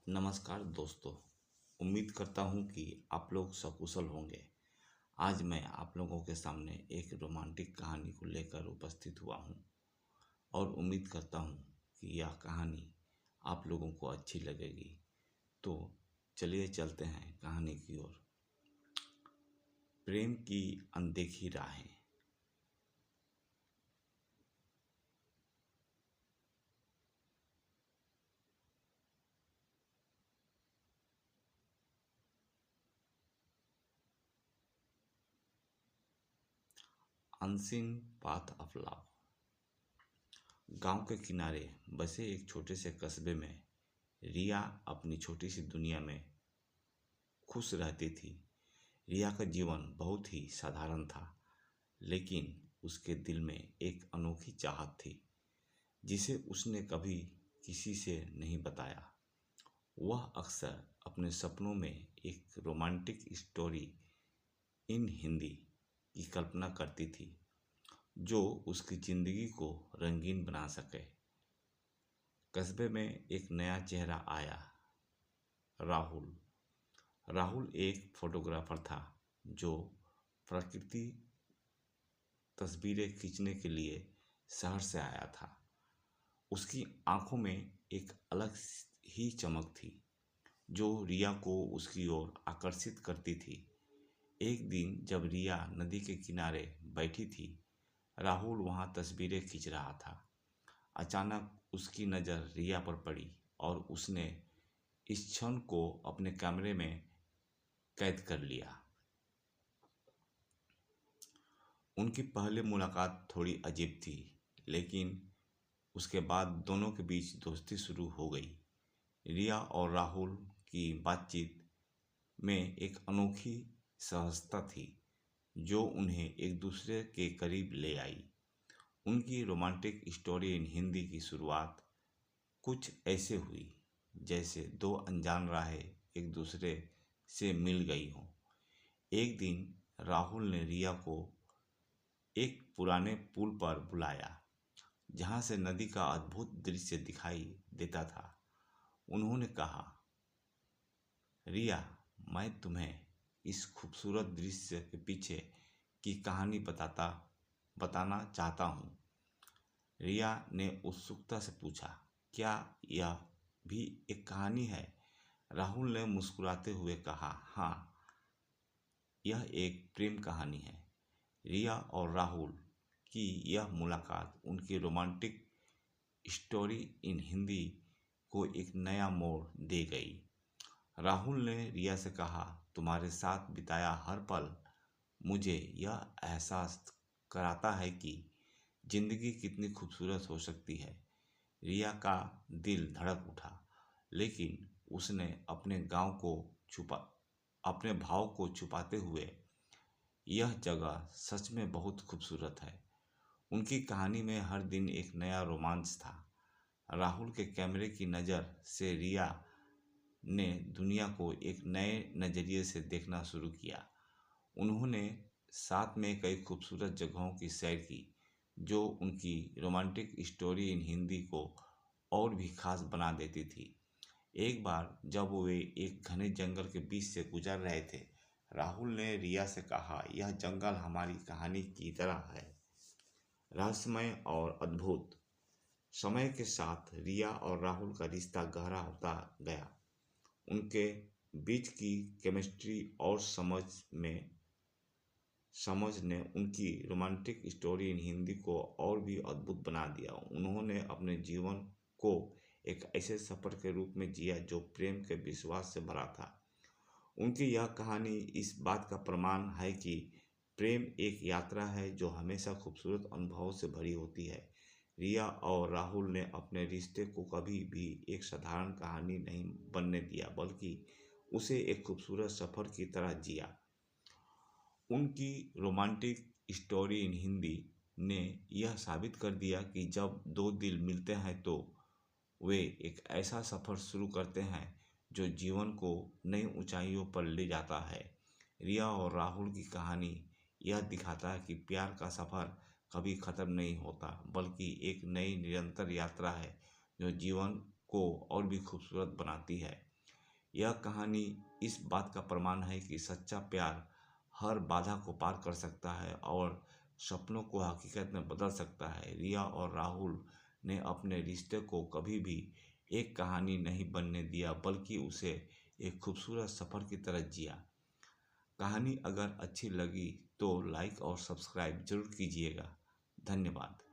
नमस्कार दोस्तों। उम्मीद करता हूँ कि आप लोग सकुशल होंगे। आज मैं आप लोगों के सामने एक रोमांटिक कहानी को लेकर उपस्थित हुआ हूँ और उम्मीद करता हूँ कि यह कहानी आप लोगों को अच्छी लगेगी। तो चलिए चलते हैं कहानी की ओर। प्रेम की अनदेखी राहें। Unseen path of love. गांव के किनारे बसे एक छोटे से कस्बे में रिया अपनी छोटी सी दुनिया में खुश रहती थी। रिया का जीवन बहुत ही साधारण था, लेकिन उसके दिल में एक अनोखी चाहत थी जिसे उसने कभी किसी से नहीं बताया। वह अक्सर अपने सपनों में एक रोमांटिक स्टोरी इन हिंदी की कल्पना करती थी जो उसकी जिंदगी को रंगीन बना सके। कस्बे में एक नया चेहरा आया, राहुल। राहुल एक फोटोग्राफर था जो प्रकृति तस्वीरें खींचने के लिए शहर से आया था। उसकी आंखों में एक अलग ही चमक थी जो रिया को उसकी ओर आकर्षित करती थी। एक दिन जब रिया नदी के किनारे बैठी थी, राहुल वहां तस्वीरें खींच रहा था। अचानक उसकी नज़र रिया पर पड़ी और उसने इस क्षण को अपने कैमरे में कैद कर लिया। उनकी पहली मुलाकात थोड़ी अजीब थी, लेकिन उसके बाद दोनों के बीच दोस्ती शुरू हो गई। रिया और राहुल की बातचीत में एक अनोखी सहजता थी जो उन्हें एक दूसरे के करीब ले आई। उनकी रोमांटिक स्टोरी इन हिंदी की शुरुआत कुछ ऐसे हुई जैसे दो अनजान राहें एक दूसरे से मिल गई हों। एक दिन राहुल ने रिया को एक पुराने पुल पर बुलाया जहाँ से नदी का अद्भुत दृश्य दिखाई देता था। उन्होंने कहा, रिया, मैं तुम्हें इस खूबसूरत दृश्य के पीछे की कहानी बताना चाहता हूँ। रिया ने उत्सुकता से पूछा, क्या यह भी एक कहानी है? राहुल ने मुस्कुराते हुए कहा, हाँ, यह एक प्रेम कहानी है। रिया और राहुल की यह मुलाकात उनकी रोमांटिक स्टोरी इन हिंदी को एक नया मोड़ दे गई। राहुल ने रिया से कहा, तुम्हारे साथ बिताया हर पल मुझे यह एहसास कराता है कि जिंदगी कितनी खूबसूरत हो सकती है। रिया का दिल धड़क उठा, लेकिन उसने अपने भाव को छुपाते हुए, यह जगह सच में बहुत खूबसूरत है। उनकी कहानी में हर दिन एक नया रोमांच था। राहुल के कैमरे की नज़र से रिया ने दुनिया को एक नए नज़रिए से देखना शुरू किया। उन्होंने साथ में कई खूबसूरत जगहों की सैर की जो उनकी रोमांटिक स्टोरी इन हिंदी को और भी खास बना देती थी। एक बार जब वे एक घने जंगल के बीच से गुजर रहे थे, राहुल ने रिया से कहा, यह जंगल हमारी कहानी की तरह है, रहस्यमय और अद्भुत। समय के साथ रिया और राहुल का रिश्ता गहरा होता गया। उनके बीच की केमिस्ट्री और समझ ने उनकी रोमांटिक स्टोरी इन हिंदी को और भी अद्भुत बना दिया। उन्होंने अपने जीवन को एक ऐसे सफ़र के रूप में जिया जो प्रेम के विश्वास से भरा था। उनकी यह कहानी इस बात का प्रमाण है कि प्रेम एक यात्रा है जो हमेशा खूबसूरत अनुभवों से भरी होती है। रिया और राहुल ने अपने रिश्ते को कभी भी एक साधारण कहानी नहीं बनने दिया, बल्कि उसे एक खूबसूरत सफ़र की तरह जिया। उनकी रोमांटिक स्टोरी इन हिंदी ने यह साबित कर दिया कि जब दो दिल मिलते हैं तो वे एक ऐसा सफ़र शुरू करते हैं जो जीवन को नई ऊंचाइयों पर ले जाता है। रिया और राहुल की कहानी यह दिखाता है कि प्यार का सफ़र कभी ख़त्म नहीं होता, बल्कि एक नई निरंतर यात्रा है जो जीवन को और भी खूबसूरत बनाती है। यह कहानी इस बात का प्रमाण है कि सच्चा प्यार हर बाधा को पार कर सकता है और सपनों को हकीकत में बदल सकता है। रिया और राहुल ने अपने रिश्ते को कभी भी एक कहानी नहीं बनने दिया, बल्कि उसे एक खूबसूरत सफ़र की तरह जिया। कहानी अगर अच्छी लगी तो लाइक और सब्सक्राइब जरूर कीजिएगा। धन्यवाद।